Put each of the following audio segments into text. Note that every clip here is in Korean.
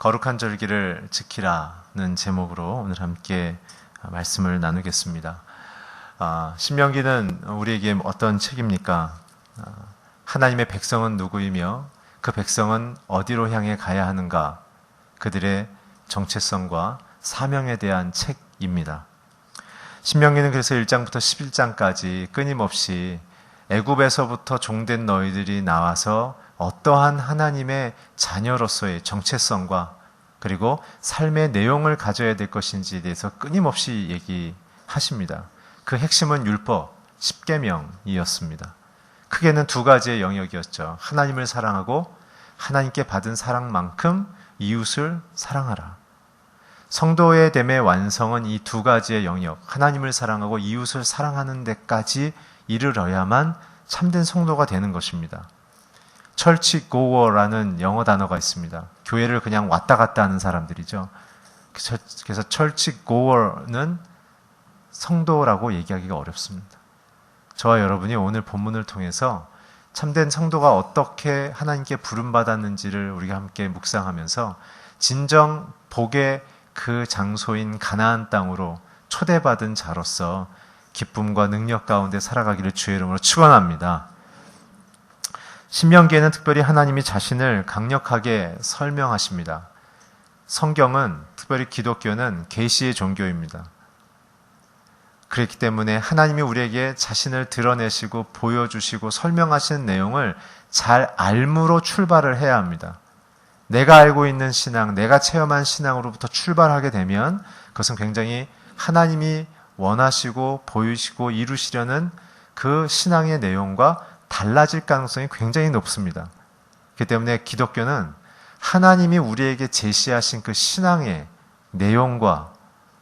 거룩한 절기를 지키라는 제목으로 오늘 함께 말씀을 나누겠습니다. 신명기는 우리에게 어떤 책입니까? 하나님의 백성은 누구이며 그 백성은 어디로 향해 가야 하는가? 그들의 정체성과 사명에 대한 책입니다. 신명기는 그래서 1장부터 11장까지 끊임없이 애굽에서부터 종된 너희들이 나와서 어떠한 하나님의 자녀로서의 정체성과 그리고 삶의 내용을 가져야 될 것인지에 대해서 끊임없이 얘기하십니다. 그 핵심은 율법, 십계명이었습니다. 크게는 두 가지의 영역이었죠. 하나님을 사랑하고 하나님께 받은 사랑만큼 이웃을 사랑하라. 성도의 됨의 완성은 이 두 가지의 영역, 하나님을 사랑하고 이웃을 사랑하는 데까지 이르러야만 참된 성도가 되는 것입니다. 철치 고어라는 영어 단어가 있습니다. 교회를 그냥 왔다 갔다 하는 사람들이죠. 그래서 철치 고어는 성도라고 얘기하기가 어렵습니다. 저와 여러분이 오늘 본문을 통해서 참된 성도가 어떻게 하나님께 부름받았는지를 우리가 함께 묵상하면서 진정 복의 그 장소인 가나안 땅으로 초대받은 자로서 기쁨과 능력 가운데 살아가기를 주의 이름으로 축원합니다. 신명기에는 특별히 하나님이 자신을 강력하게 설명하십니다. 성경은, 특별히 기독교는 계시의 종교입니다. 그렇기 때문에 하나님이 우리에게 자신을 드러내시고 보여주시고 설명하시는 내용을 잘 알므로 출발을 해야 합니다. 내가 알고 있는 신앙, 내가 체험한 신앙으로부터 출발하게 되면 그것은 굉장히 하나님이 원하시고 보이시고 이루시려는 그 신앙의 내용과 달라질 가능성이 굉장히 높습니다. 그렇기 때문에 기독교는 하나님이 우리에게 제시하신 그 신앙의 내용과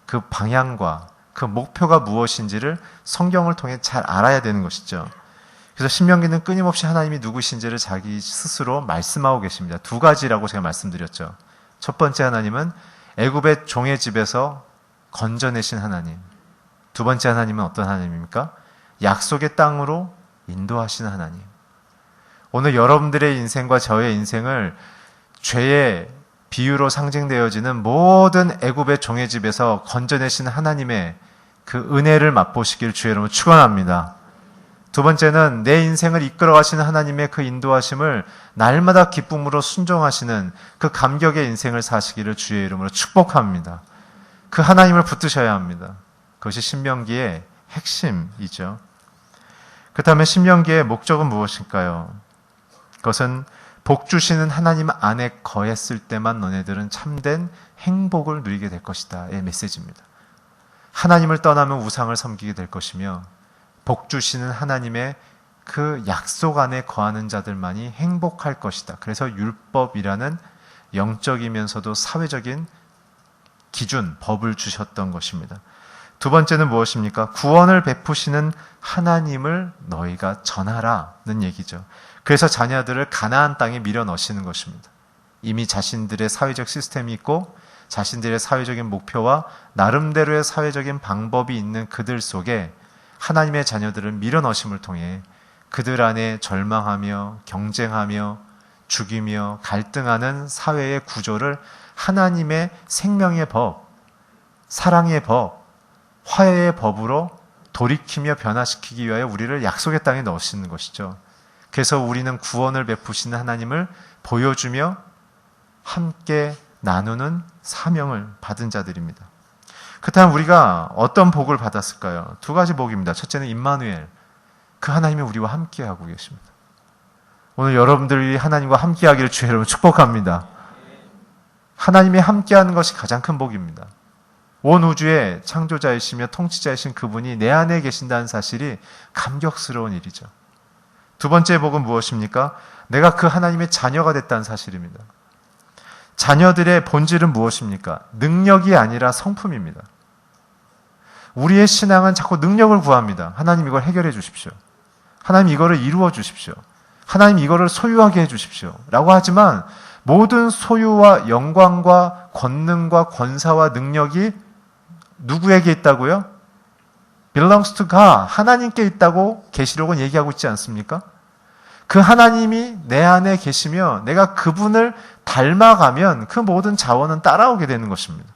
그 방향과 그 목표가 무엇인지를 성경을 통해 잘 알아야 되는 것이죠. 그래서 신명기는 끊임없이 하나님이 누구신지를 자기 스스로 말씀하고 계십니다. 두 가지라고 제가 말씀드렸죠. 첫 번째 하나님은 애굽의 종의 집에서 건져내신 하나님. 두 번째 하나님은 어떤 하나님입니까? 약속의 땅으로 인도하시는 하나님. 오늘 여러분들의 인생과 저의 인생을 죄의 비유로 상징되어지는 모든 애굽의 종의 집에서 건져내신 하나님의 그 은혜를 맛보시길 주의 이름으로 축원합니다. 두 번째는 내 인생을 이끌어가시는 하나님의 그 인도하심을 날마다 기쁨으로 순종하시는 그 감격의 인생을 사시기를 주의 이름으로 축복합니다. 그 하나님을 붙드셔야 합니다. 그것이 신명기의 핵심이죠. 그렇다면 신명기의 목적은 무엇일까요? 그것은 복 주시는 하나님 안에 거했을 때만 너네들은 참된 행복을 누리게 될 것이다의 메시지입니다. 하나님을 떠나면 우상을 섬기게 될 것이며 복 주시는 하나님의 그 약속 안에 거하는 자들만이 행복할 것이다. 그래서 율법이라는 영적이면서도 사회적인 기준, 법을 주셨던 것입니다. 두 번째는 무엇입니까? 구원을 베푸시는 하나님을 너희가 전하라는 얘기죠. 그래서 자녀들을 가나안 땅에 밀어 넣으시는 것입니다. 이미 자신들의 사회적 시스템이 있고 자신들의 사회적인 목표와 나름대로의 사회적인 방법이 있는 그들 속에 하나님의 자녀들을 밀어 넣으심을 통해 그들 안에 절망하며 경쟁하며 죽이며 갈등하는 사회의 구조를 하나님의 생명의 법, 사랑의 법, 화해의 법으로 돌이키며 변화시키기 위하여 우리를 약속의 땅에 넣으시는 것이죠. 그래서 우리는 구원을 베푸시는 하나님을 보여주며 함께 나누는 사명을 받은 자들입니다. 그렇다면 우리가 어떤 복을 받았을까요? 두 가지 복입니다. 첫째는 임마누엘, 그 하나님이 우리와 함께하고 계십니다. 오늘 여러분들이 하나님과 함께하기를 주의 이름으로 축복합니다. 하나님이 함께하는 것이 가장 큰 복입니다. 온 우주의 창조자이시며 통치자이신 그분이 내 안에 계신다는 사실이 감격스러운 일이죠. 두 번째 복은 무엇입니까? 내가 그 하나님의 자녀가 됐다는 사실입니다. 자녀들의 본질은 무엇입니까? 능력이 아니라 성품입니다. 우리의 신앙은 자꾸 능력을 구합니다. 하나님 이걸 해결해 주십시오. 하나님 이거를 이루어 주십시오. 하나님 이거를 소유하게 해 주십시오. 라고 하지만 모든 소유와 영광과 권능과 권사와 능력이 누구에게 있다고요? belongs to God. 하나님께 있다고 계시록은 얘기하고 있지 않습니까? 그 하나님이 내 안에 계시며 내가 그분을 닮아가면 그 모든 자원은 따라오게 되는 것입니다.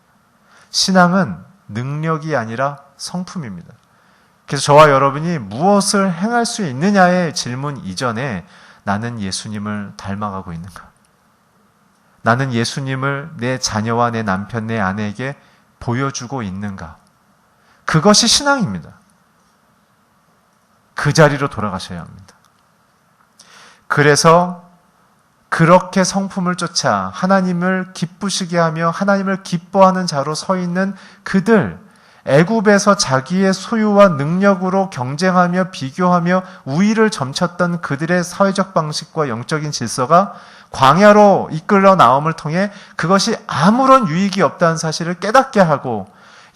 신앙은 능력이 아니라 성품입니다. 그래서 저와 여러분이 무엇을 행할 수 있느냐의 질문 이전에 나는 예수님을 닮아가고 있는가? 나는 예수님을 내 자녀와 내 남편, 내 아내에게 보여주고 있는가? 그것이 신앙입니다. 그 자리로 돌아가셔야 합니다. 그래서 그렇게 성품을 쫓아 하나님을 기쁘시게 하며 하나님을 기뻐하는 자로 서 있는 그들, 애굽에서 자기의 소유와 능력으로 경쟁하며 비교하며 우위를 점쳤던 그들의 사회적 방식과 영적인 질서가 광야로 이끌어 나옴을 통해 그것이 아무런 유익이 없다는 사실을 깨닫게 하고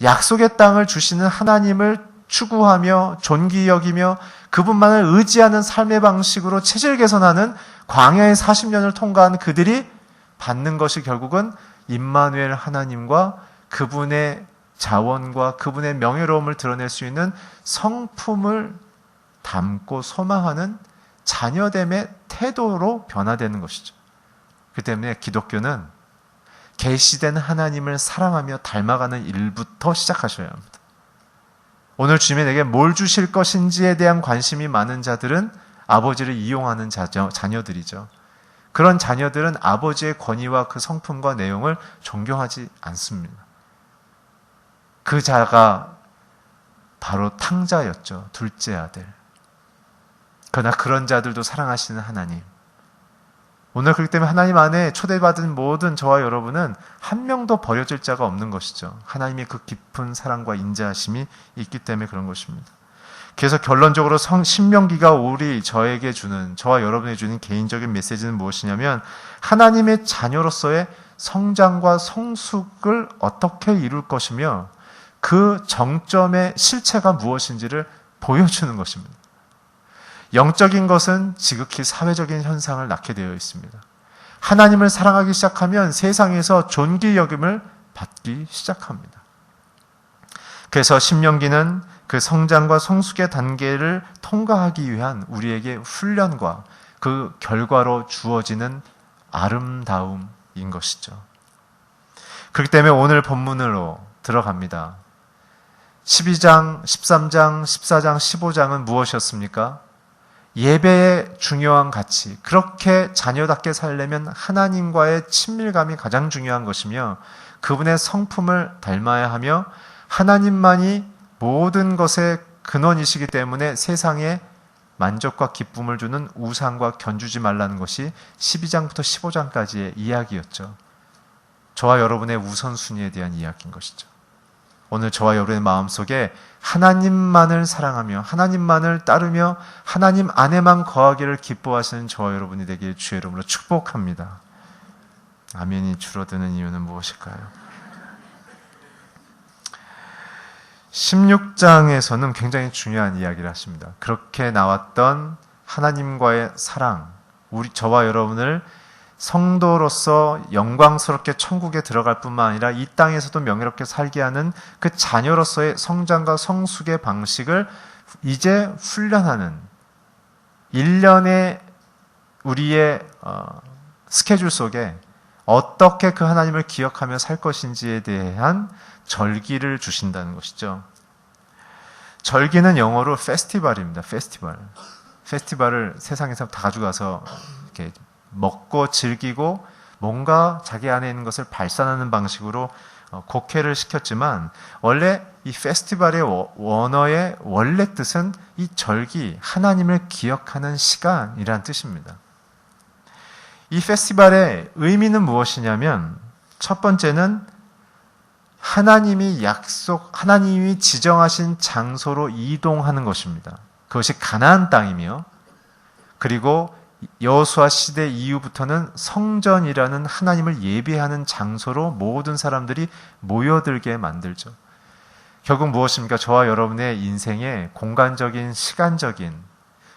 약속의 땅을 주시는 하나님을 추구하며 존귀 여기며 그분만을 의지하는 삶의 방식으로 체질 개선하는 광야의 40년을 통과한 그들이 받는 것이 결국은 임마누엘 하나님과 그분의 자원과 그분의 명예로움을 드러낼 수 있는 성품을 담고 소망하는 자녀됨의 태도로 변화되는 것이죠. 그 때문에 기독교는 계시된 하나님을 사랑하며 닮아가는 일부터 시작하셔야 합니다. 오늘 주님이 내게 뭘 주실 것인지에 대한 관심이 많은 자들은 아버지를 이용하는 자녀들이죠. 그런 자녀들은 아버지의 권위와 그 성품과 내용을 존경하지 않습니다. 그 자가 바로 탕자였죠. 둘째 아들. 그러나 그런 자들도 사랑하시는 하나님. 오늘 그렇기 때문에 하나님 안에 초대받은 모든 저와 여러분은 한 명도 버려질 자가 없는 것이죠. 하나님의 그 깊은 사랑과 인자하심이 있기 때문에 그런 것입니다. 그래서 결론적으로 신명기가 저에게 주는, 저와 여러분에게 주는 개인적인 메시지는 무엇이냐면 하나님의 자녀로서의 성장과 성숙을 어떻게 이룰 것이며 그 정점의 실체가 무엇인지를 보여주는 것입니다. 영적인 것은 지극히 사회적인 현상을 낳게 되어 있습니다. 하나님을 사랑하기 시작하면 세상에서 존귀 여김을 받기 시작합니다. 그래서 신명기는 그 성장과 성숙의 단계를 통과하기 위한 우리에게 훈련과 그 결과로 주어지는 아름다움인 것이죠. 그렇기 때문에 오늘 본문으로 들어갑니다. 12장, 13장, 14장, 15장은 무엇이었습니까? 예배의 중요한 가치, 그렇게 자녀답게 살려면 하나님과의 친밀감이 가장 중요한 것이며 그분의 성품을 닮아야 하며 하나님만이 모든 것의 근원이시기 때문에 세상에 만족과 기쁨을 주는 우상과 견주지 말라는 것이 12장부터 15장까지의 이야기였죠. 저와 여러분의 우선순위에 대한 이야기인 것이죠. 오늘 저와 여러분의 마음속에 하나님만을 사랑하며 하나님만을 따르며 하나님 안에만 거하기를 기뻐하시는 저와 여러분이 되길 주의 이름으로 축복합니다. 아멘이 줄어드는 이유는 무엇일까요? 16장에서는 굉장히 중요한 이야기를 하십니다. 그렇게 나왔던 하나님과의 사랑, 저와 여러분을 성도로서 영광스럽게 천국에 들어갈 뿐만 아니라 이 땅에서도 명예롭게 살게 하는 그 자녀로서의 성장과 성숙의 방식을 이제 훈련하는 1년의 우리의 스케줄 속에 어떻게 그 하나님을 기억하며 살 것인지에 대한 절기를 주신다는 것이죠. 절기는 영어로 페스티벌입니다. 페스티벌을 세상에서 다 가져가서 이렇게 먹고 즐기고 뭔가 자기 안에 있는 것을 발산하는 방식으로 곡해를 시켰지만 원래 이 페스티벌의 원어의 원래 뜻은 이 절기, 하나님을 기억하는 시간이라는 뜻입니다. 이 페스티벌의 의미는 무엇이냐면 첫 번째는 하나님이 지정하신 장소로 이동하는 것입니다. 그것이 가나안 땅이며 그리고 여호수아 시대 이후부터는 성전이라는 하나님을 예배하는 장소로 모든 사람들이 모여들게 만들죠. 결국 무엇입니까? 저와 여러분의 인생의 공간적인, 시간적인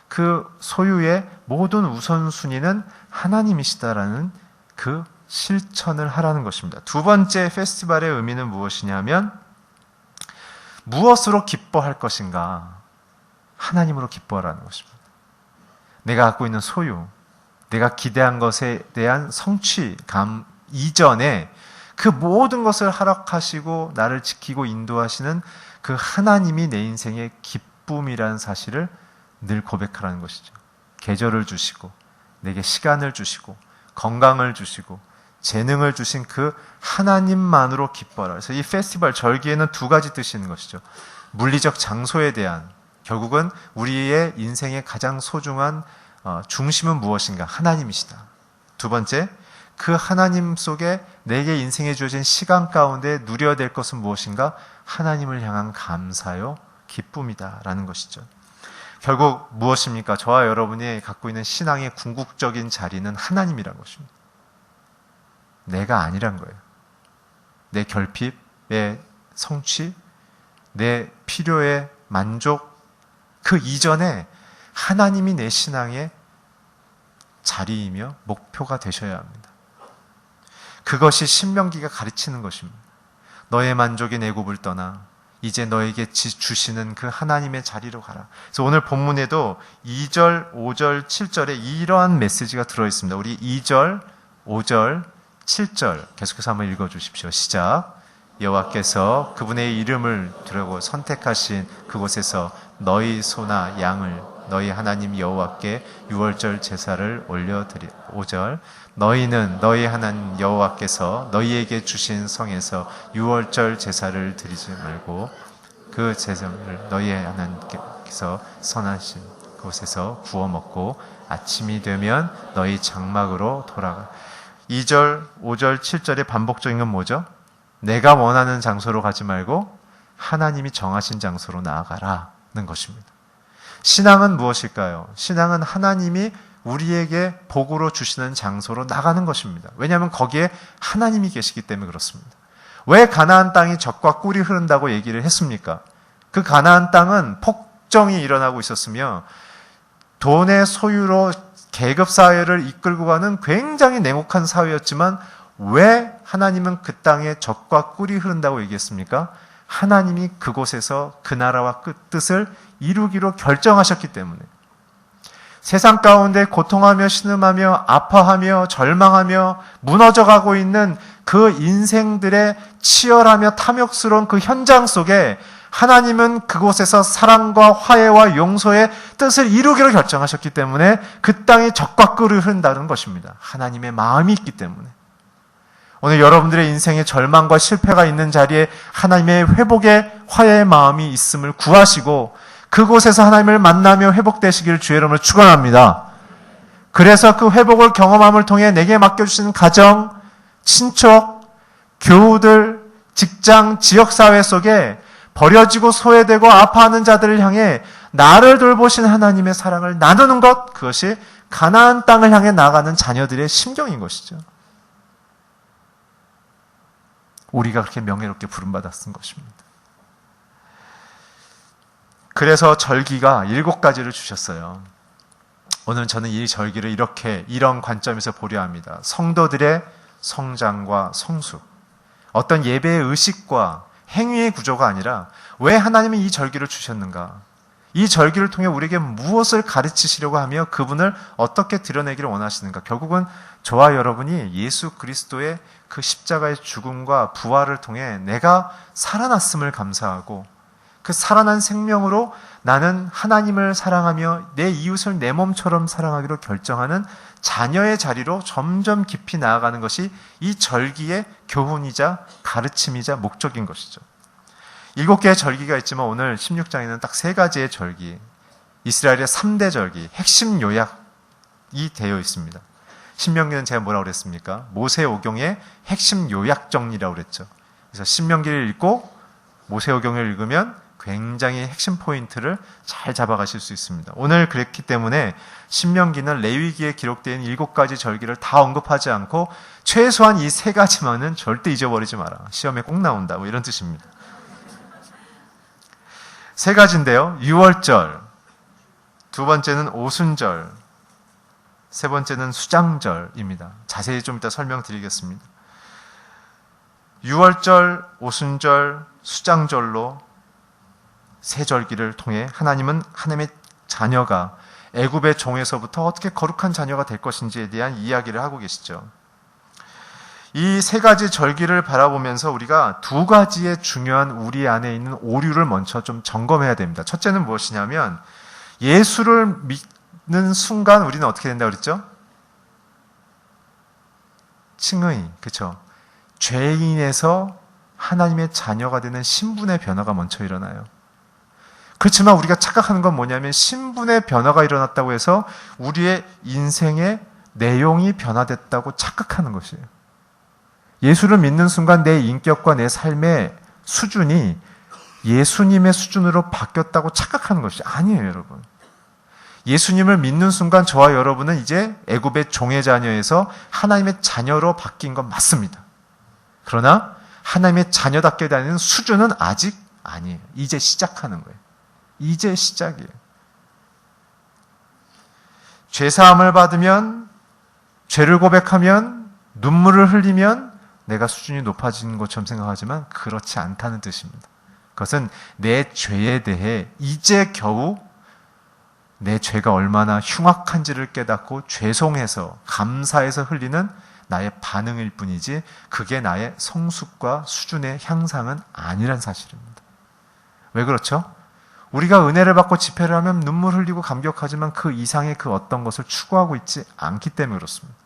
그 소유의 모든 우선순위는 하나님이시다라는 그 실천을 하라는 것입니다. 두 번째 페스티벌의 의미는 무엇이냐면 무엇으로 기뻐할 것인가? 하나님으로 기뻐하라는 것입니다. 내가 갖고 있는 소유, 내가 기대한 것에 대한 성취감 이전에 그 모든 것을 허락하시고 나를 지키고 인도하시는 그 하나님이 내 인생의 기쁨이라는 사실을 늘 고백하라는 것이죠. 계절을 주시고 내게 시간을 주시고 건강을 주시고 재능을 주신 그 하나님만으로 기뻐라. 그래서 이 페스티벌 절기에는 두 가지 뜻이 있는 것이죠. 물리적 장소에 대한, 결국은 우리의 인생의 가장 소중한 중심은 무엇인가? 하나님이시다. 두 번째, 그 하나님 속에 내게 인생에 주어진 시간 가운데 누려야 될 것은 무엇인가? 하나님을 향한 감사요, 기쁨이다라는 것이죠. 결국 무엇입니까? 저와 여러분이 갖고 있는 신앙의 궁극적인 자리는 하나님이라는 것입니다. 내가 아니란 거예요. 내 결핍의 성취, 내 필요의 만족, 그 이전에 하나님이 내 신앙의 자리이며 목표가 되셔야 합니다. 그것이 신명기가 가르치는 것입니다. 너의 만족이 내 굽을 떠나 이제 너에게 주시는 그 하나님의 자리로 가라. 그래서 오늘 본문에도 2절, 5절, 7절에 이러한 메시지가 들어있습니다. 우리 2절, 5절, 7절 계속해서 한번 읽어주십시오. 시작. 여호와께서 그분의 이름을 두려고 선택하신 그곳에서 너희 소나 양을 너희 하나님 여호와께 유월절 제사를 올려드리. 5절. 너희는 너희 하나님 여호와께서 너희에게 주신 성에서 유월절 제사를 드리지 말고 그 제사를 너희 하나님께서 선하신 그곳에서 구워 먹고 아침이 되면 너희 장막으로 돌아가. 2절, 5절, 7절의 반복적인 건 뭐죠? 내가 원하는 장소로 가지 말고 하나님이 정하신 장소로 나아가라는 것입니다. 신앙은 무엇일까요? 신앙은 하나님이 우리에게 복으로 주시는 장소로 나가는 것입니다. 왜냐하면 거기에 하나님이 계시기 때문에 그렇습니다. 왜 가나안 땅이 젖과 꿀이 흐른다고 얘기를 했습니까? 그 가나안 땅은 폭정이 일어나고 있었으며 돈의 소유로 계급사회를 이끌고 가는 굉장히 냉혹한 사회였지만 왜 하나님은 그 땅에 젖과 꿀이 흐른다고 얘기했습니까? 하나님이 그곳에서 그 나라와 그 뜻을 이루기로 결정하셨기 때문에 세상 가운데 고통하며 신음하며 아파하며 절망하며 무너져가고 있는 그 인생들의 치열하며 탐욕스러운 그 현장 속에 하나님은 그곳에서 사랑과 화해와 용서의 뜻을 이루기로 결정하셨기 때문에 그 땅에 젖과 꿀이 흐른다는 것입니다. 하나님의 마음이 있기 때문에. 오늘 여러분들의 인생에 절망과 실패가 있는 자리에 하나님의 회복의 화해의 마음이 있음을 구하시고 그곳에서 하나님을 만나며 회복되시기를 주의 이름으로 축원합니다. 그래서 그 회복을 경험함을 통해 내게 맡겨주신 가정, 친척, 교우들, 직장, 지역사회 속에 버려지고 소외되고 아파하는 자들을 향해 나를 돌보신 하나님의 사랑을 나누는 것, 그것이 가나안 땅을 향해 나가는 자녀들의 심경인 것이죠. 우리가 그렇게 명예롭게 부름받았은 것입니다. 그래서 절기가 7가지를 주셨어요. 오늘 저는 이 절기를 이런 관점에서 보려 합니다. 성도들의 성장과 성숙, 어떤 예배의 의식과 행위의 구조가 아니라 왜 하나님이 이 절기를 주셨는가? 이 절기를 통해 우리에게 무엇을 가르치시려고 하며 그분을 어떻게 드러내기를 원하시는가? 결국은 저와 여러분이 예수 그리스도의 그 십자가의 죽음과 부활을 통해 내가 살아났음을 감사하고 그 살아난 생명으로 나는 하나님을 사랑하며 내 이웃을 내 몸처럼 사랑하기로 결정하는 자녀의 자리로 점점 깊이 나아가는 것이 이 절기의 교훈이자 가르침이자 목적인 것이죠. 7개의 절기가 있지만 오늘 16장에는 딱 3가지의 절기, 이스라엘의 3대 절기, 핵심 요약이 되어 있습니다. 신명기는 제가 뭐라고 그랬습니까? 모세오경의 핵심 요약 정리라고 그랬죠. 그래서 신명기를 읽고 모세오경을 읽으면 굉장히 핵심 포인트를 잘 잡아가실 수 있습니다. 오늘 그랬기 때문에 신명기는 레위기에 기록된 7가지 절기를 다 언급하지 않고 최소한 이 3가지만은 절대 잊어버리지 마라. 시험에 꼭 나온다. 뭐 이런 뜻입니다. 3가지인데요. 유월절, 두 번째는 오순절, 세 번째는 수장절입니다. 자세히 좀 이따 설명드리겠습니다. 유월절, 오순절, 수장절로 세 절기를 통해 하나님은 하나님의 자녀가 애굽의 종에서부터 어떻게 거룩한 자녀가 될 것인지에 대한 이야기를 하고 계시죠. 이 세 가지 절기를 바라보면서 우리가 두 가지의 중요한 우리 안에 있는 오류를 먼저 좀 점검해야 됩니다. 첫째는 무엇이냐면 예수를 믿는 순간 우리는 어떻게 된다고 그랬죠? 칭의, 그렇죠? 죄인에서 하나님의 자녀가 되는 신분의 변화가 먼저 일어나요. 그렇지만 우리가 착각하는 건 뭐냐면 신분의 변화가 일어났다고 해서 우리의 인생의 내용이 변화됐다고 착각하는 것이에요. 예수를 믿는 순간 내 인격과 내 삶의 수준이 예수님의 수준으로 바뀌었다고 착각하는 것이 아니에요, 여러분. 예수님을 믿는 순간 저와 여러분은 이제 애굽의 종의 자녀에서 하나님의 자녀로 바뀐 건 맞습니다. 그러나 하나님의 자녀답게 되는 수준은 아직 아니에요. 이제 시작하는 거예요. 이제 시작이에요. 죄사함을 받으면, 죄를 고백하면, 눈물을 흘리면 내가 수준이 높아지는 것처럼 생각하지만 그렇지 않다는 뜻입니다. 그것은 내 죄에 대해 이제 겨우 내 죄가 얼마나 흉악한지를 깨닫고 죄송해서 감사해서 흘리는 나의 반응일 뿐이지 그게 나의 성숙과 수준의 향상은 아니란 사실입니다. 왜 그렇죠? 우리가 은혜를 받고 집회를 하면 눈물 흘리고 감격하지만 그 이상의 그 어떤 것을 추구하고 있지 않기 때문에 그렇습니다.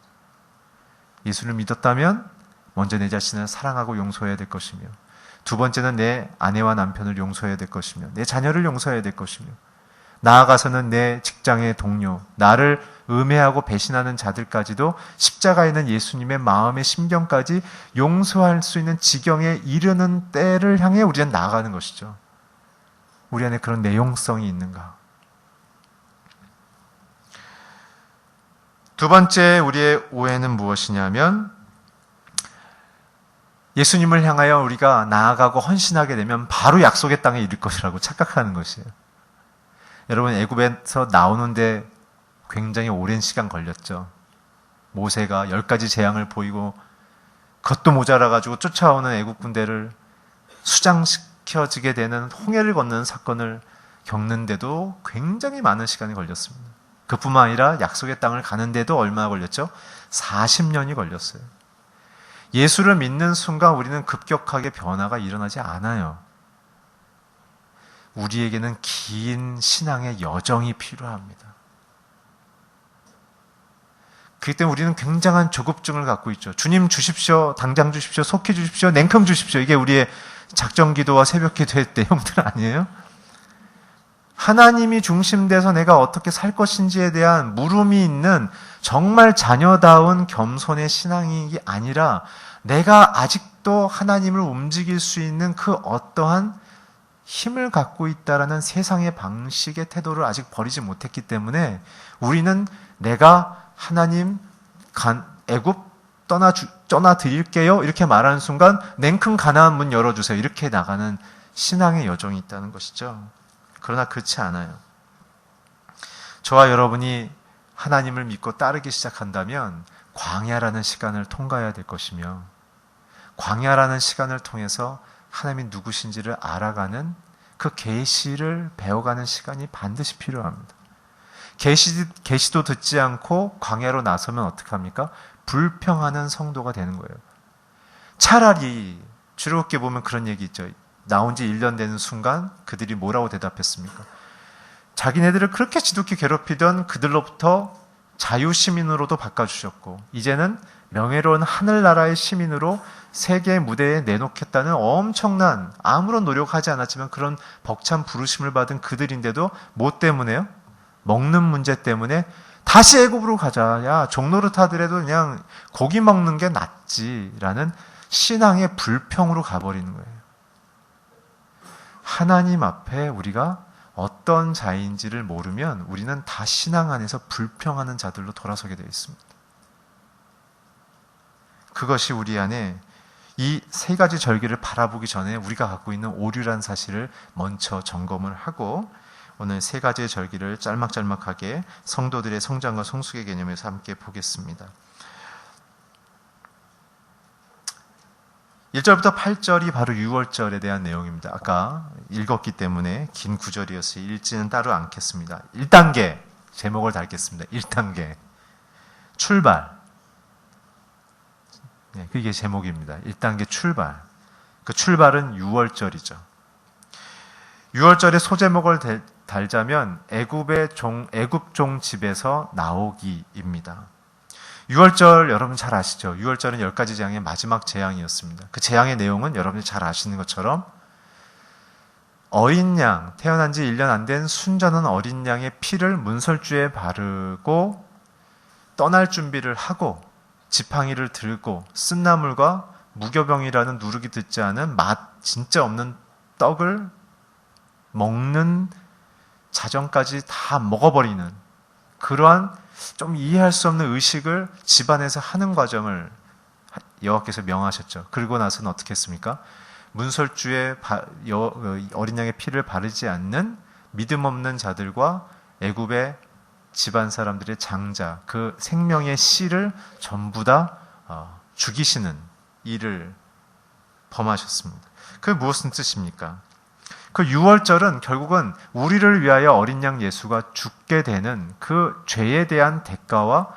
예수를 믿었다면 먼저 내 자신을 사랑하고 용서해야 될 것이며, 두 번째는 내 아내와 남편을 용서해야 될 것이며, 내 자녀를 용서해야 될 것이며, 나아가서는 내 직장의 동료, 나를 음해하고 배신하는 자들까지도 십자가에 있는 예수님의 마음의 심정까지 용서할 수 있는 지경에 이르는 때를 향해 우리는 나아가는 것이죠. 우리 안에 그런 내용성이 있는가? 두 번째 우리의 오해는 무엇이냐면 예수님을 향하여 우리가 나아가고 헌신하게 되면 바로 약속의 땅에 이를 것이라고 착각하는 것이에요. 여러분, 애굽에서 나오는데 굉장히 오랜 시간 걸렸죠. 모세가 10가지 재앙을 보이고 그것도 모자라가지고 쫓아오는 애굽 군대를 수장시켜지게 되는 홍해를 건너는 사건을 겪는데도 굉장히 많은 시간이 걸렸습니다. 그뿐만 아니라 약속의 땅을 가는데도 얼마나 걸렸죠? 40년이 걸렸어요. 예수를 믿는 순간 우리는 급격하게 변화가 일어나지 않아요. 우리에게는 긴 신앙의 여정이 필요합니다. 그렇기 때문에 우리는 굉장한 조급증을 갖고 있죠. 주님 주십시오, 당장 주십시오, 속히 주십시오, 냉큼 주십시오. 이게 우리의 작정기도와 새벽기도의 내용들 아니에요? 하나님이 중심돼서 내가 어떻게 살 것인지에 대한 물음이 있는 정말 자녀다운 겸손의 신앙이 아니라 내가 아직도 하나님을 움직일 수 있는 그 어떠한 힘을 갖고 있다라는 세상의 방식의 태도를 아직 버리지 못했기 때문에 우리는 내가 하나님 애굽 떠나 드릴게요 이렇게 말하는 순간 냉큼 가나안 문 열어주세요 이렇게 나가는 신앙의 여정이 있다는 것이죠. 그러나 그렇지 않아요. 저와 여러분이 하나님을 믿고 따르기 시작한다면 광야라는 시간을 통과해야 될 것이며 광야라는 시간을 통해서 하나님이 누구신지를 알아가는 그 계시를 배워가는 시간이 반드시 필요합니다. 계시도 듣지 않고 광야로 나서면 어떡합니까? 불평하는 성도가 되는 거예요. 차라리 출애굽기에 보면 그런 얘기 있죠. 나온 지 1년 되는 순간 그들이 뭐라고 대답했습니까? 자기네들을 그렇게 지독히 괴롭히던 그들로부터 자유시민으로도 바꿔주셨고 이제는 명예로운 하늘나라의 시민으로 세계의 무대에 내놓겠다는 엄청난 아무런 노력하지 않았지만 그런 벅찬 부르심을 받은 그들인데도 뭐 때문에요? 먹는 문제 때문에 다시 애굽으로 가자. 야, 종노릇 하더라도 그냥 고기 먹는 게 낫지라는 신앙의 불평으로 가버리는 거예요. 하나님 앞에 우리가 어떤 자인지를 모르면 우리는 다 신앙 안에서 불평하는 자들로 돌아서게 되어 있습니다. 그것이 우리 안에 이 세 가지 절기를 바라보기 전에 우리가 갖고 있는 오류란 사실을 먼저 점검을 하고 오늘 세 가지의 절기를 짤막짤막하게 성도들의 성장과 성숙의 개념에서 함께 보겠습니다. 1절부터 8절이 바로 6월절에 대한 내용입니다. 아까 읽었기 때문에 긴 구절이었어요. 읽지는 따로 않겠습니다. 1단계, 제목을 달겠습니다. 1단계 출발. 네, 그게 제목입니다. 1단계 출발. 그 출발은 6월절이죠. 6월절의 소제목을 달자면 애굽종 집에서 나오기입니다. 6월절 여러분 잘 아시죠? 6월절은 10가지 재앙의 마지막 재앙이었습니다. 그 재앙의 내용은 여러분이 잘 아시는 것처럼 어린 양, 태어난 지 1년 안 된 순전한 어린 양의 피를 문설주에 바르고 떠날 준비를 하고 지팡이를 들고 쓴나물과 무교병이라는 누룩이 듣지 않은 맛 진짜 없는 떡을 먹는 자정까지 다 먹어버리는 그러한 좀 이해할 수 없는 의식을 집안에서 하는 과정을 여호와께서 명하셨죠. 그리고 나서는 어떻게 했습니까? 문설주에 어린 양의 피를 바르지 않는 믿음 없는 자들과 애굽의 집안 사람들의 장자, 그 생명의 씨를 전부 다 죽이시는 일을 범하셨습니다. 그게 무엇인 뜻입니까? 그 6월절은 결국은 우리를 위하여 어린 양 예수가 죽게 되는 그 죄에 대한 대가와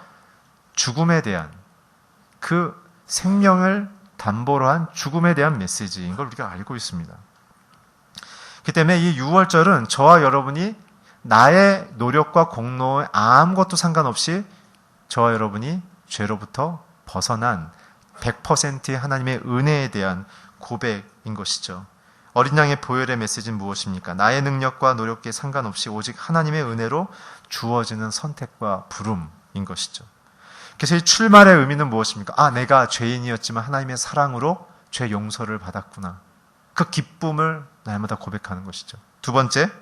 죽음에 대한 그 생명을 담보로 한 죽음에 대한 메시지인 걸 우리가 알고 있습니다. 그렇기 때문에 이 6월절은 저와 여러분이 나의 노력과 공로에 아무것도 상관없이 저와 여러분이 죄로부터 벗어난 100%의 하나님의 은혜에 대한 고백인 것이죠. 어린 양의 보혈의 메시지는 무엇입니까? 나의 능력과 노력에 상관없이 오직 하나님의 은혜로 주어지는 선택과 부름인 것이죠. 그래서 이 출발의 의미는 무엇입니까? 내가 죄인이었지만 하나님의 사랑으로 죄 용서를 받았구나. 그 기쁨을 날마다 고백하는 것이죠. 두 번째,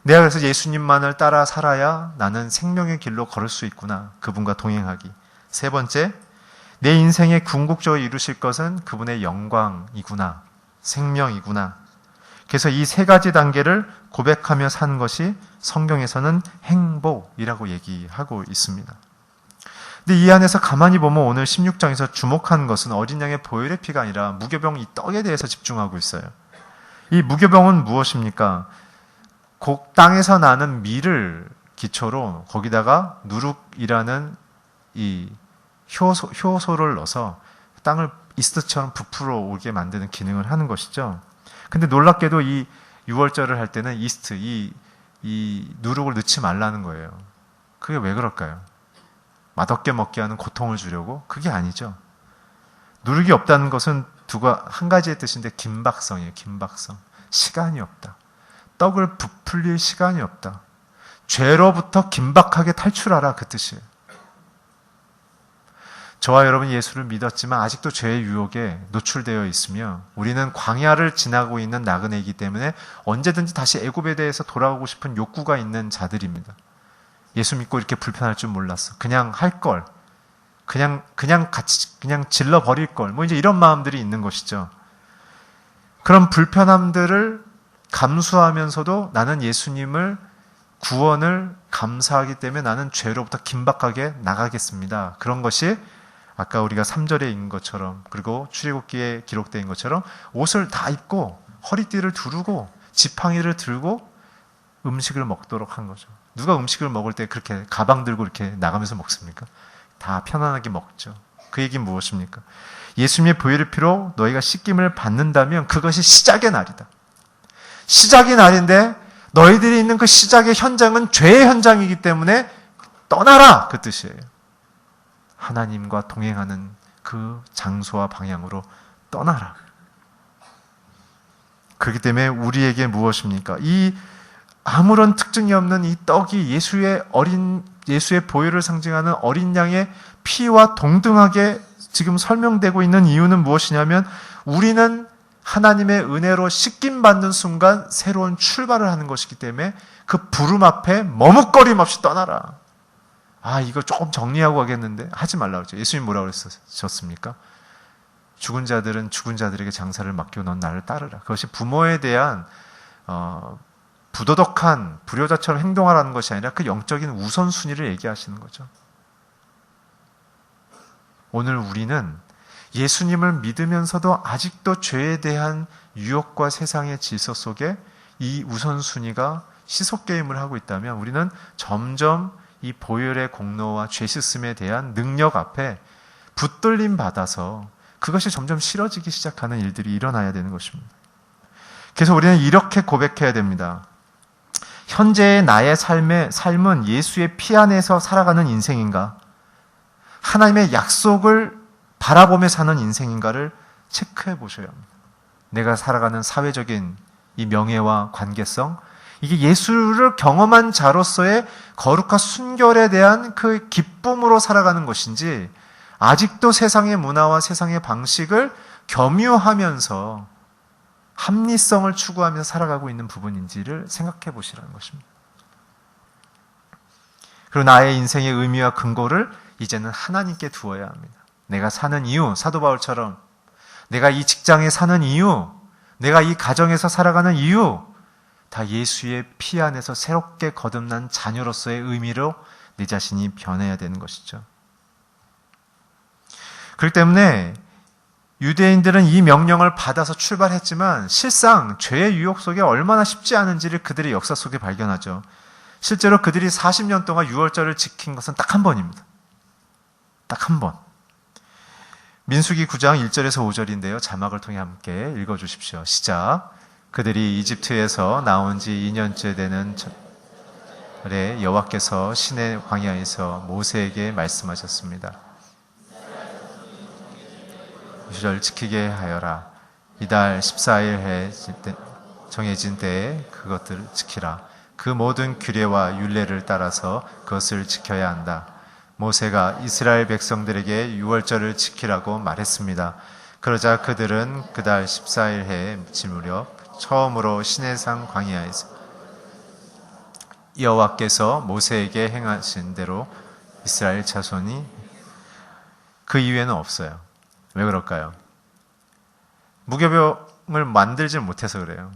내가 그래서 예수님만을 따라 살아야 나는 생명의 길로 걸을 수 있구나. 그분과 동행하기. 세 번째, 내 인생에 궁극적으로 이루실 것은 그분의 영광이구나. 생명이구나. 그래서 이 세 가지 단계를 고백하며 사는 것이 성경에서는 행복이라고 얘기하고 있습니다. 근데 이 안에서 가만히 보면 오늘 16장에서 주목하는 것은 어린 양의 보혈의 피가 아니라 무교병 이 떡에 대해서 집중하고 있어요. 이 무교병은 무엇입니까? 땅에서 나는 밀을 기초로 거기다가 누룩이라는 이 효소를 넣어서 땅을 이스트처럼 부풀어 오게 만드는 기능을 하는 것이죠. 근데 놀랍게도 이 6월절을 할 때는 이스트, 이 누룩을 넣지 말라는 거예요. 그게 왜 그럴까요? 맛없게 먹게 하는 고통을 주려고? 그게 아니죠. 누룩이 없다는 것은 한 가지의 뜻인데 긴박성이에요. 긴박성. 시간이 없다. 떡을 부풀릴 시간이 없다. 죄로부터 긴박하게 탈출하라, 그 뜻이에요. 저와 여러분이 예수를 믿었지만 아직도 죄의 유혹에 노출되어 있으며 우리는 광야를 지나고 있는 나그네이기 때문에 언제든지 다시 애굽에 대해서 돌아오고 싶은 욕구가 있는 자들입니다. 예수 믿고 이렇게 불편할 줄 몰랐어. 그냥 할 걸. 그냥 질러 버릴 걸. 뭐 이제 이런 마음들이 있는 것이죠. 그런 불편함들을 감수하면서도 나는 예수님을 구원을 감사하기 때문에 나는 죄로부터 긴박하게 나가겠습니다. 그런 것이 아까 우리가 3절에 있는 것처럼 그리고 출애굽기에 기록된 것처럼 옷을 다 입고 허리띠를 두르고 지팡이를 들고 음식을 먹도록 한 거죠. 누가 음식을 먹을 때 그렇게 가방 들고 이렇게 나가면서 먹습니까? 다 편안하게 먹죠. 그 얘기는 무엇입니까? 예수님의 보혈의 피로 너희가 씻김을 받는다면 그것이 시작의 날이다. 시작의 날인데 너희들이 있는 그 시작의 현장은 죄의 현장이기 때문에 떠나라! 그 뜻이에요. 하나님과 동행하는 그 장소와 방향으로 떠나라. 그렇기 때문에 우리에게 무엇입니까? 이 아무런 특징이 없는 이 떡이 예수의 보혈을 상징하는 어린 양의 피와 동등하게 지금 설명되고 있는 이유는 무엇이냐면 우리는 하나님의 은혜로 씻김 받는 순간 새로운 출발을 하는 것이기 때문에 그 부름 앞에 머뭇거림 없이 떠나라. 이거 조금 정리하고 가겠는데 하지 말라고 그랬죠. 예수님 뭐라고 그러셨습니까? 죽은 자들은 죽은 자들에게 장사를 맡기고 넌 나를 따르라. 그것이 부모에 대한 부도덕한 불효자처럼 행동하라는 것이 아니라 그 영적인 우선순위를 얘기하시는 거죠. 오늘 우리는 예수님을 믿으면서도 아직도 죄에 대한 유혹과 세상의 질서 속에 이 우선순위가 시속게임을 하고 있다면 우리는 점점 이 보혈의 공로와 죄 씻음에 대한 능력 앞에 붙들림 받아서 그것이 점점 싫어지기 시작하는 일들이 일어나야 되는 것입니다. 그래서 우리는 이렇게 고백해야 됩니다. 현재의 나의 삶은 예수의 피 안에서 살아가는 인생인가? 하나님의 약속을 바라보며 사는 인생인가를 체크해 보셔야 합니다. 내가 살아가는 사회적인 이 명예와 관계성, 이게 예수를 경험한 자로서의 거룩과 순결에 대한 그 기쁨으로 살아가는 것인지, 아직도 세상의 문화와 세상의 방식을 겸유하면서 합리성을 추구하면서 살아가고 있는 부분인지를 생각해 보시라는 것입니다. 그리고 나의 인생의 의미와 근거를 이제는 하나님께 두어야 합니다. 내가 사는 이유, 사도 바울처럼 내가 이 직장에 사는 이유, 내가 이 가정에서 살아가는 이유, 다 예수의 피 안에서 새롭게 거듭난 자녀로서의 의미로 내 자신이 변해야 되는 것이죠. 그렇기 때문에 유대인들은 이 명령을 받아서 출발했지만 실상 죄의 유혹 속에 얼마나 쉽지 않은지를 그들의 역사 속에 발견하죠. 실제로 그들이 40년 동안 유월절을 지킨 것은 딱 한 번입니다. 딱 한 번. 민수기 9장 1절에서 5절인데요. 자막을 통해 함께 읽어주십시오. 시작. 그들이 이집트에서 나온 지 2년째 되는 절에 여호와께서 시내 광야에서 모세에게 말씀하셨습니다. 유절 지키게 하여라. 이달 14일 정해진 때에 그것들을 지키라. 그 모든 규례와 율례를 따라서 그것을 지켜야 한다. 모세가 이스라엘 백성들에게 유월절을 지키라고 말했습니다. 그러자 그들은 그달 14일 해에 무렵 처음으로 시내산 광야에서 여호와께서 모세에게 행하신 대로 이스라엘 자손이 그 이후에는 없어요. 왜 그럴까요? 무교병을 만들지 못해서 그래요.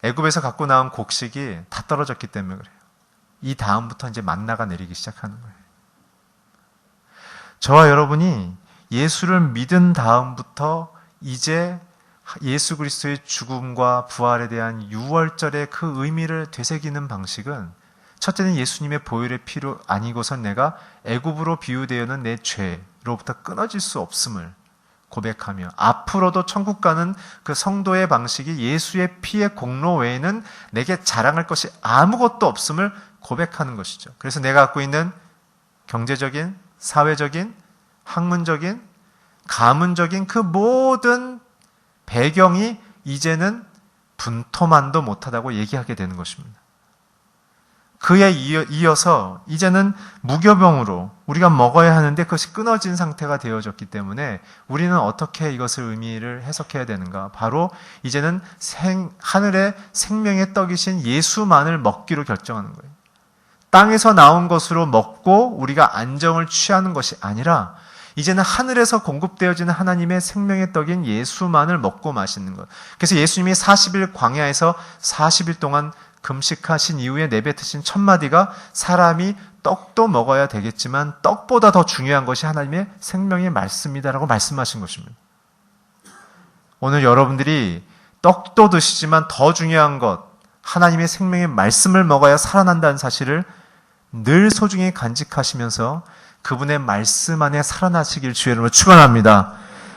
애굽에서 갖고 나온 곡식이 다 떨어졌기 때문에 그래요. 이 다음부터 이제 만나가 내리기 시작하는 거예요. 저와 여러분이 예수를 믿은 다음부터 이제 예수 그리스도의 죽음과 부활에 대한 유월절의 그 의미를 되새기는 방식은, 첫째는 예수님의 보혈의 피로 아니고선 내가 애굽으로 비유되어는 내 죄로부터 끊어질 수 없음을 고백하며, 앞으로도 천국 가는 그 성도의 방식이 예수의 피의 공로 외에는 내게 자랑할 것이 아무것도 없음을 고백하는 것이죠. 그래서 내가 갖고 있는 경제적인, 사회적인, 학문적인, 가문적인 그 모든 배경이 이제는 분토만도 못하다고 얘기하게 되는 것입니다. 그에 이어서 이제는 무교병으로 우리가 먹어야 하는데 그것이 끊어진 상태가 되어졌기 때문에 우리는 어떻게 이것을 의미를 해석해야 되는가? 바로 이제는 하늘의 생명의 떡이신 예수만을 먹기로 결정하는 거예요. 땅에서 나온 것으로 먹고 우리가 안정을 취하는 것이 아니라 이제는 하늘에서 공급되어지는 하나님의 생명의 떡인 예수만을 먹고 마시는 것. 그래서 예수님이 40일 광야에서 40일 동안 금식하신 이후에 내뱉으신 첫 마디가, 사람이 떡도 먹어야 되겠지만 떡보다 더 중요한 것이 하나님의 생명의 말씀이다라고 말씀하신 것입니다. 오늘 여러분들이 떡도 드시지만 더 중요한 것, 하나님의 생명의 말씀을 먹어야 살아난다는 사실을 늘 소중히 간직하시면서 그분의 말씀 안에 살아나시길 주의 이름으로 축원합니다.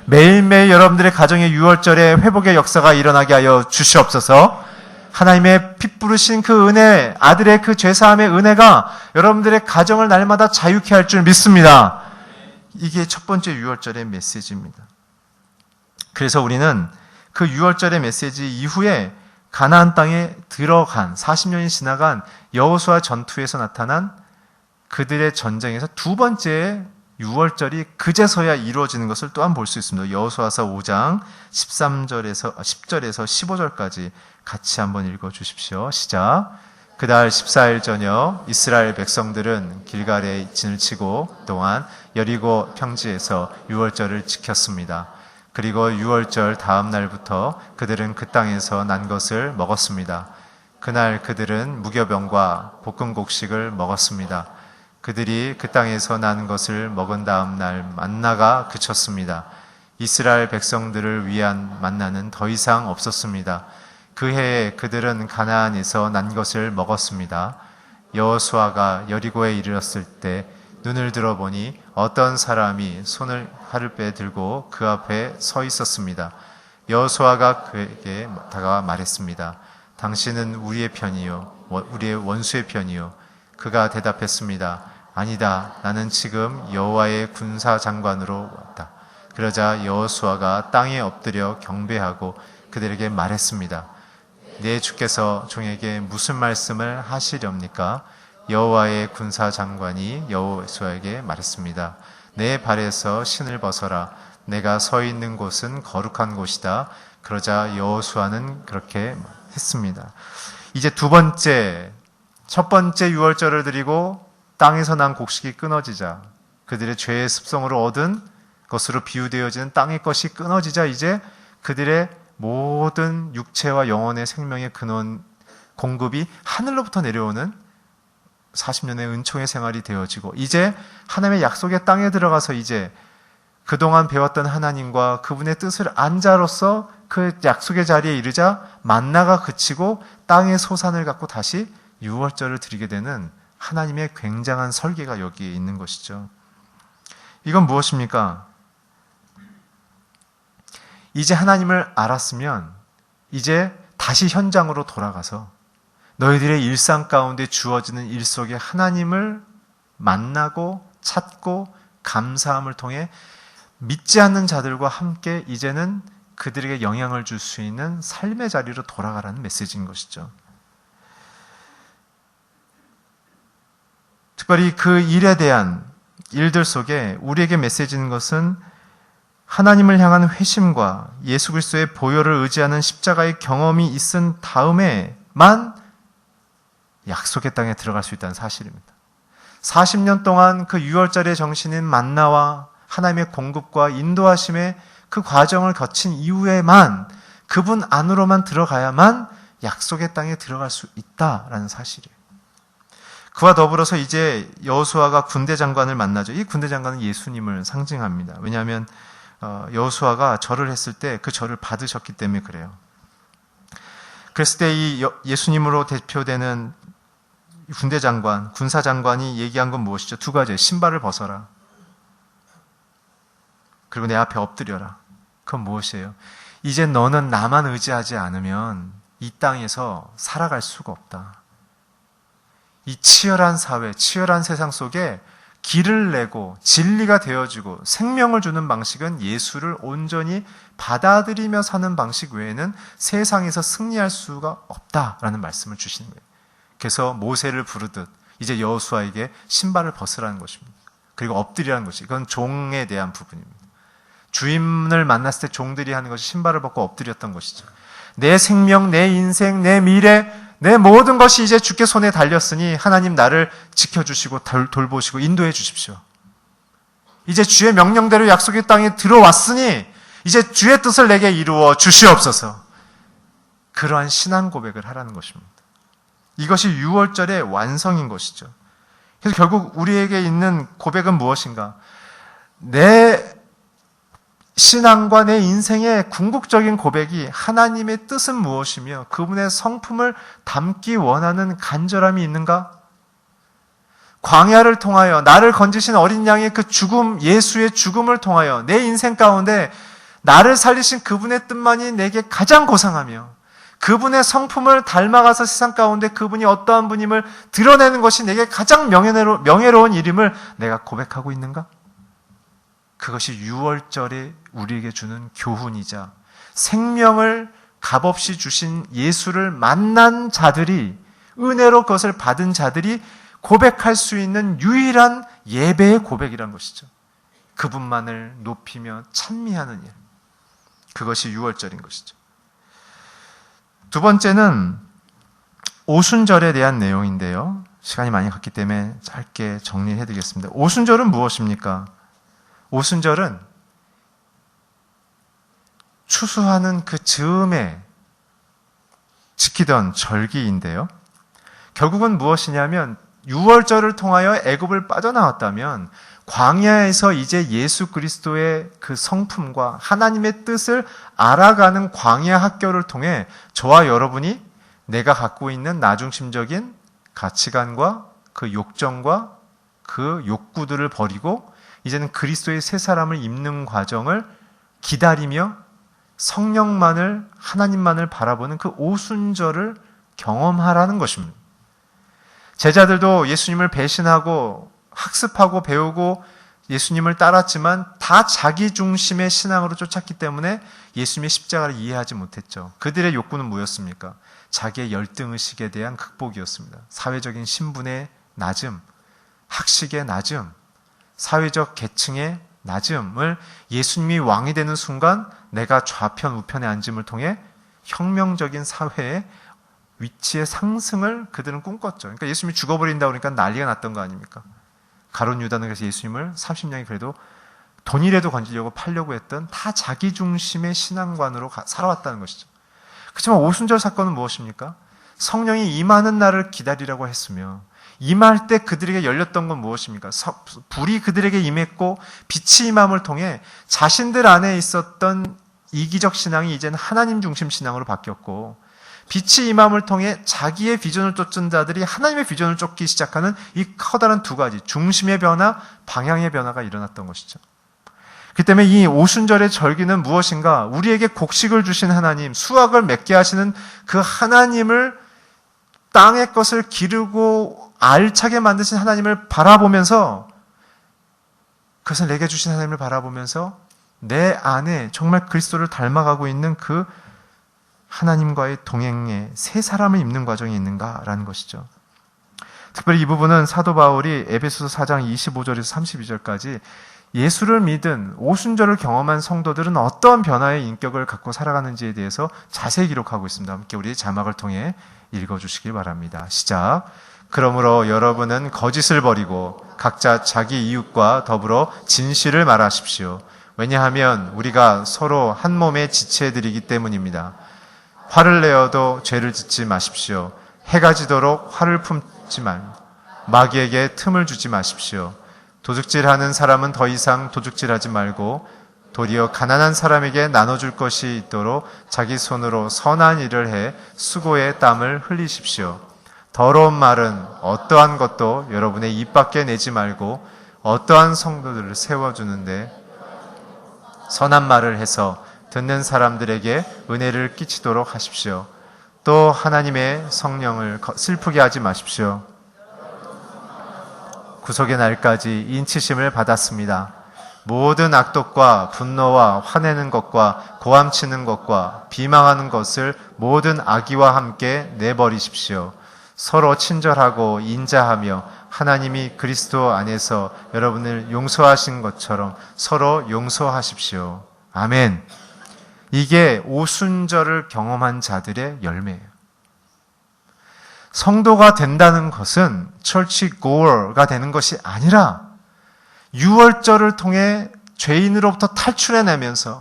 매일매일 여러분들의 가정의 유월절에 회복의 역사가 일어나게 하여 주시옵소서. 하나님의 피 부르신 그 은혜, 아들의 그 죄사함의 은혜가 여러분들의 가정을 날마다 자유케 할 줄 믿습니다. 이게 첫 번째 유월절의 메시지입니다. 그래서 우리는 그 유월절의 메시지 이후에 가나안 땅에 들어간 40년이 지나간 여호수아 전투에서 나타난 그들의 전쟁에서 두 번째 유월절이 그제서야 이루어지는 것을 또한 볼 수 있습니다. 여호수아서 5장 13절에서 10절에서 15절까지 같이 한번 읽어 주십시오. 시작. 그달 14일 저녁 이스라엘 백성들은 길갈에 진을 치고 또한 여리고 평지에서 유월절을 지켰습니다. 그리고 유월절 다음 날부터 그들은 그 땅에서 난 것을 먹었습니다. 그날 그들은 무교병과 볶은 곡식을 먹었습니다. 그들이 그 땅에서 난 것을 먹은 다음 날 만나가 그쳤습니다. 이스라엘 백성들을 위한 만나는 더 이상 없었습니다. 그 해에 그들은 가나안에서 난 것을 먹었습니다. 여호수아가 여리고에 이르렀을 때 눈을 들어보니 어떤 사람이 손을 화를빼 들고 그 앞에 서 있었습니다. 여호수아가 그에게 다가와 말했습니다. 당신은 우리의 편이요 우리의 원수의 편이요. 그가 대답했습니다. 아니다. 나는 지금 여호와의 군사 장관으로 왔다. 그러자 여호수아가 땅에 엎드려 경배하고 그들에게 말했습니다. 내 주께서 종에게 무슨 말씀을 하시렵니까? 여호와의 군사 장관이 여호수아에게 말했습니다. 내 발에서 신을 벗어라. 내가 서 있는 곳은 거룩한 곳이다. 그러자 여호수아는 그렇게 했습니다. 이제 첫 번째 유월절을 드리고 땅에서 난 곡식이 끊어지자, 그들의 죄의 습성으로 얻은 것으로 비유되어지는 땅의 것이 끊어지자 이제 그들의 모든 육체와 영혼의 생명의 근원 공급이 하늘로부터 내려오는 40년의 은총의 생활이 되어지고, 이제 하나님의 약속의 땅에 들어가서 이제 그동안 배웠던 하나님과 그분의 뜻을 안 자로서 그 약속의 자리에 이르자 만나가 그치고 땅의 소산을 갖고 다시 유월절을 드리게 되는 하나님의 굉장한 설계가 여기에 있는 것이죠. 이건 무엇입니까? 이제 하나님을 알았으면 이제 다시 현장으로 돌아가서 너희들의 일상 가운데 주어지는 일 속에 하나님을 만나고 찾고 감사함을 통해 믿지 않는 자들과 함께 이제는 그들에게 영향을 줄 수 있는 삶의 자리로 돌아가라는 메시지인 것이죠. 특별히 그 일에 대한 일들 속에 우리에게 메시지는 것은 하나님을 향한 회심과 예수 그리스도의 보혈을 의지하는 십자가의 경험이 있은 다음에만 약속의 땅에 들어갈 수 있다는 사실입니다. 40년 동안 그 유월절의 정신인 만나와 하나님의 공급과 인도하심의 그 과정을 거친 이후에만 그분 안으로만 들어가야만 약속의 땅에 들어갈 수 있다라는 사실이에요. 그와 더불어서 이제 여호수아가 군대 장관을 만나죠. 이 군대 장관은 예수님을 상징합니다. 왜냐하면 여호수아가 절을 했을 때 그 절을 받으셨기 때문에 그래요. 그랬을 때 이 예수님으로 대표되는 군대 장관, 군사 장관이 얘기한 건 무엇이죠? 두 가지예요. 신발을 벗어라. 그리고 내 앞에 엎드려라. 그건 무엇이에요? 이제 너는 나만 의지하지 않으면 이 땅에서 살아갈 수가 없다. 이 치열한 사회, 치열한 세상 속에 길을 내고 진리가 되어지고 생명을 주는 방식은 예수를 온전히 받아들이며 사는 방식 외에는 세상에서 승리할 수가 없다라는 말씀을 주시는 거예요. 그래서 모세를 부르듯 이제 여호수아에게 신발을 벗으라는 것입니다. 그리고 엎드리라는 것이, 이건 종에 대한 부분입니다. 주인을 만났을 때 종들이 하는 것이 신발을 벗고 엎드렸던 것이죠. 내 생명, 내 인생, 내 미래, 내 모든 것이 이제 주께 손에 달렸으니 하나님 나를 지켜주시고 돌보시고 인도해 주십시오. 이제 주의 명령대로 약속의 땅에 들어왔으니 이제 주의 뜻을 내게 이루어 주시옵소서. 그러한 신앙 고백을 하라는 것입니다. 이것이 유월절의 완성인 것이죠. 그래서 결국 우리에게 있는 고백은 무엇인가? 내 신앙과 내 인생의 궁극적인 고백이 하나님의 뜻은 무엇이며 그분의 성품을 담기 원하는 간절함이 있는가? 광야를 통하여 나를 건지신 어린 양의 그 죽음, 예수의 죽음을 통하여 내 인생 가운데 나를 살리신 그분의 뜻만이 내게 가장 고상하며 그분의 성품을 닮아가서 세상 가운데 그분이 어떠한 분임을 드러내는 것이 내게 가장 명예로운 일임을 내가 고백하고 있는가? 그것이 유월절에 우리에게 주는 교훈이자 생명을 값없이 주신 예수를 만난 자들이, 은혜로 그것을 받은 자들이 고백할 수 있는 유일한 예배의 고백이란 것이죠. 그분만을 높이며 찬미하는 일, 그것이 유월절인 것이죠. 두 번째는 오순절에 대한 내용인데요, 시간이 많이 갔기 때문에 짧게 정리해드리겠습니다. 오순절은 무엇입니까? 오순절은 추수하는 그 즈음에 지키던 절기인데요, 결국은 무엇이냐면 유월절을 통하여 애굽을 빠져나왔다면 광야에서 이제 예수 그리스도의 그 성품과 하나님의 뜻을 알아가는 광야 학교를 통해 저와 여러분이 내가 갖고 있는 나중심적인 가치관과 그 욕정과 그 욕구들을 버리고 이제는 그리스도의 새 사람을 입는 과정을 기다리며 성령만을, 하나님만을 바라보는 그 오순절을 경험하라는 것입니다. 제자들도 예수님을 배신하고 학습하고 배우고 예수님을 따랐지만 다 자기 중심의 신앙으로 쫓았기 때문에 예수님의 십자가를 이해하지 못했죠. 그들의 욕구는 뭐였습니까? 자기의 열등의식에 대한 극복이었습니다. 사회적인 신분의 낮음, 학식의 낮음, 사회적 계층의 낮음을 예수님이 왕이 되는 순간 내가 좌편 우편에 앉음을 통해 혁명적인 사회의 위치의 상승을 그들은 꿈꿨죠. 그러니까 예수님이 죽어버린다고 그러니까 난리가 났던 거 아닙니까? 가룟 유다는 그래서 예수님을 30년이 그래도 돈이라도 건지려고 팔려고 했던 다 자기 중심의 신앙관으로 살아왔다는 것이죠. 그렇지만 오순절 사건은 무엇입니까? 성령이 임하는 날을 기다리라고 했으며 임할 때 그들에게 열렸던 건 무엇입니까? 불이 그들에게 임했고 빛이 임함을 통해 자신들 안에 있었던 이기적 신앙이 이제는 하나님 중심 신앙으로 바뀌었고 빛이 임함을 통해 자기의 비전을 쫓은 자들이 하나님의 비전을 쫓기 시작하는 이 커다란 두 가지 중심의 변화, 방향의 변화가 일어났던 것이죠. 그렇기 때문에 이 오순절의 절기는 무엇인가? 우리에게 곡식을 주신 하나님, 수확을 맺게 하시는 그 하나님을 땅의 것을 기르고 알차게 만드신 하나님을 바라보면서 그것을 내게 주신 하나님을 바라보면서 내 안에 정말 그리스도를 닮아가고 있는 그 하나님과의 동행에 새 사람을 입는 과정이 있는가라는 것이죠. 특별히 이 부분은 사도 바울이 에베소서 4장 25절에서 32절까지 예수를 믿은 오순절을 경험한 성도들은 어떠한 변화의 인격을 갖고 살아가는지에 대해서 자세히 기록하고 있습니다. 함께 우리 자막을 통해 읽어주시길 바랍니다. 시작. 그러므로 여러분은 거짓을 버리고 각자 자기 이웃과 더불어 진실을 말하십시오. 왜냐하면 우리가 서로 한 몸의 지체들이기 때문입니다. 화를 내어도 죄를 짓지 마십시오. 해가 지도록 화를 품지 마귀에게 틈을 주지 마십시오. 도둑질하는 사람은 더 이상 도둑질하지 말고 도리어 가난한 사람에게 나눠줄 것이 있도록 자기 손으로 선한 일을 해 수고의 땀을 흘리십시오. 더러운 말은 어떠한 것도 여러분의 입 밖에 내지 말고 어떠한 성도들을 세워주는데 선한 말을 해서 듣는 사람들에게 은혜를 끼치도록 하십시오. 또 하나님의 성령을 슬프게 하지 마십시오. 구속의 날까지 인치심을 받았습니다. 모든 악독과 분노와 화내는 것과 고함치는 것과 비방하는 것을 모든 악의와 함께 내버리십시오. 서로 친절하고 인자하며 하나님이 그리스도 안에서 여러분을 용서하신 것처럼 서로 용서하십시오. 아멘. 이게 오순절을 경험한 자들의 열매예요. 성도가 된다는 것은 철치 고어가 되는 것이 아니라 유월절을 통해 죄인으로부터 탈출해내면서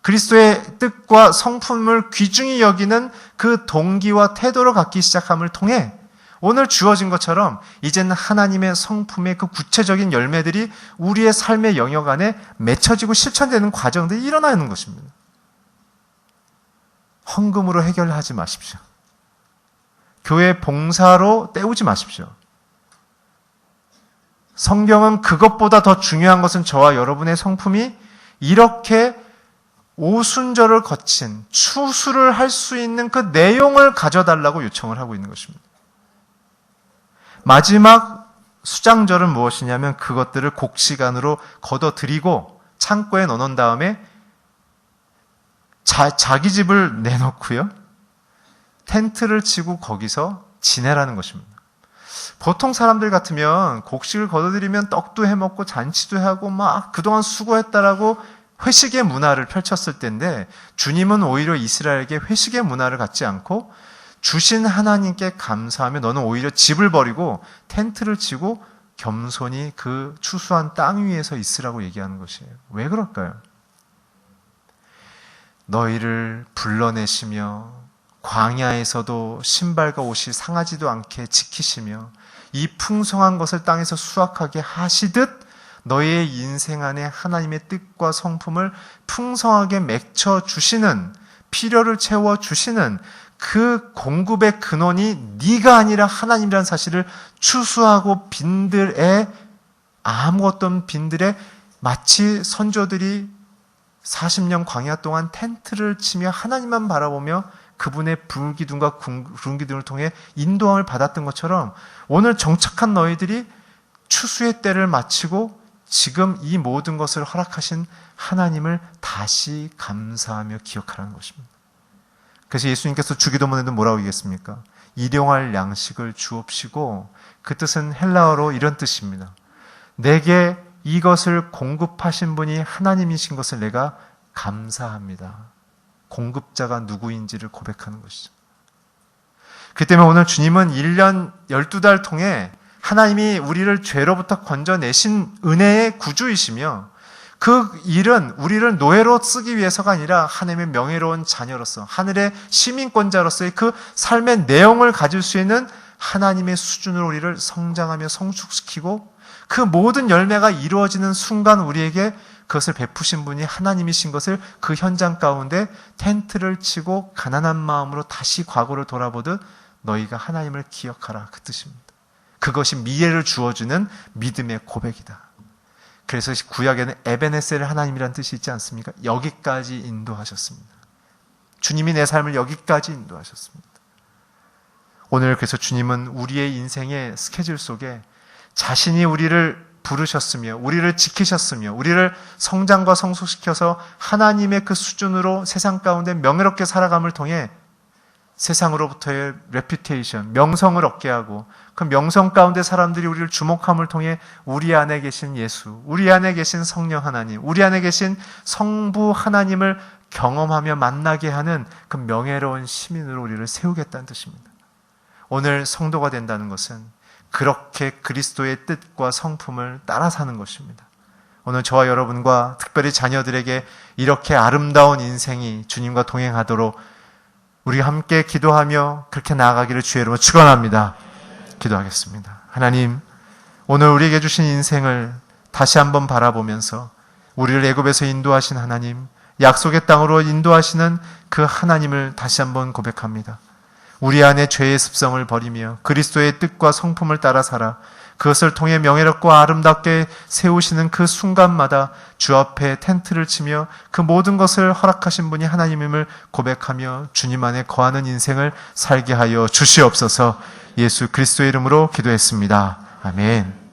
그리스도의 뜻과 성품을 귀중히 여기는 그 동기와 태도를 갖기 시작함을 통해 오늘 주어진 것처럼 이제는 하나님의 성품의 그 구체적인 열매들이 우리의 삶의 영역 안에 맺혀지고 실천되는 과정들이 일어나는 것입니다. 헌금으로 해결하지 마십시오. 교회 봉사로 때우지 마십시오. 성경은 그것보다 더 중요한 것은 저와 여러분의 성품이 이렇게 오순절을 거친 추수를 할 수 있는 그 내용을 가져달라고 요청을 하고 있는 것입니다. 마지막 수장절은 무엇이냐면 그것들을 곡시간으로 걷어들이고 창고에 넣어놓은 다음에 자기 집을 내놓고요. 텐트를 치고 거기서 지내라는 것입니다. 보통 사람들 같으면 곡식을 걷어들이면 떡도 해먹고 잔치도 하고 막 그동안 수고했다라고 회식의 문화를 펼쳤을 텐데 주님은 오히려 이스라엘에게 회식의 문화를 갖지 않고 주신 하나님께 감사하며 너는 오히려 집을 버리고 텐트를 치고 겸손히 그 추수한 땅 위에서 있으라고 얘기하는 것이에요. 왜 그럴까요? 너희를 불러내시며 광야에서도 신발과 옷이 상하지도 않게 지키시며 이 풍성한 것을 땅에서 수확하게 하시듯 너희의 인생 안에 하나님의 뜻과 성품을 풍성하게 맺혀주시는, 필요를 채워주시는 그 공급의 근원이 네가 아니라 하나님이라는 사실을 추수하고 빈들에 아무것도 없는 빈들에 마치 선조들이 40년 광야 동안 텐트를 치며 하나님만 바라보며 그분의 불기둥과 구름기둥을 통해 인도함을 받았던 것처럼 오늘 정착한 너희들이 추수의 때를 마치고 지금 이 모든 것을 허락하신 하나님을 다시 감사하며 기억하라는 것입니다. 그래서 예수님께서 주기도문에도 뭐라고 얘기했습니까? 일용할 양식을 주옵시고, 그 뜻은 헬라어로 이런 뜻입니다. 내게 이것을 공급하신 분이 하나님이신 것을 내가 감사합니다. 공급자가 누구인지를 고백하는 것이죠. 그 때문에 오늘 주님은 1년 12달 통해 하나님이 우리를 죄로부터 건져내신 은혜의 구주이시며, 그 일은 우리를 노예로 쓰기 위해서가 아니라 하나님의 명예로운 자녀로서, 하늘의 시민권자로서의 그 삶의 내용을 가질 수 있는 하나님의 수준으로 우리를 성장하며 성숙시키고, 그 모든 열매가 이루어지는 순간 우리에게 그것을 베푸신 분이 하나님이신 것을 그 현장 가운데 텐트를 치고 가난한 마음으로 다시 과거를 돌아보듯 너희가 하나님을 기억하라, 그 뜻입니다. 그것이 미래를 주어주는 믿음의 고백이다. 그래서 구약에는 에베네셀 하나님이라는 뜻이 있지 않습니까? 여기까지 인도하셨습니다. 주님이 내 삶을 여기까지 인도하셨습니다. 오늘 그래서 주님은 우리의 인생의 스케줄 속에 자신이 우리를 부르셨으며 우리를 지키셨으며 우리를 성장과 성숙시켜서 하나님의 그 수준으로 세상 가운데 명예롭게 살아감을 통해 세상으로부터의 레퓨테이션, 명성을 얻게 하고, 그 명성 가운데 사람들이 우리를 주목함을 통해 우리 안에 계신 예수, 우리 안에 계신 성령 하나님, 우리 안에 계신 성부 하나님을 경험하며 만나게 하는 그 명예로운 시민으로 우리를 세우겠다는 뜻입니다. 오늘 성도가 된다는 것은 그렇게 그리스도의 뜻과 성품을 따라 사는 것입니다. 오늘 저와 여러분과 특별히 자녀들에게 이렇게 아름다운 인생이 주님과 동행하도록 우리가 함께 기도하며 그렇게 나아가기를 주의 이름으로 축원합니다. 기도하겠습니다. 하나님, 오늘 우리에게 주신 인생을 다시 한번 바라보면서 우리를 애굽에서 인도하신 하나님, 약속의 땅으로 인도하시는 그 하나님을 다시 한번 고백합니다. 우리 안에 죄의 습성을 버리며 그리스도의 뜻과 성품을 따라 살아 그것을 통해 명예롭고 아름답게 세우시는 그 순간마다 주 앞에 텐트를 치며 그 모든 것을 허락하신 분이 하나님임을 고백하며 주님 안에 거하는 인생을 살게 하여 주시옵소서. 예수 그리스도의 이름으로 기도했습니다. 아멘.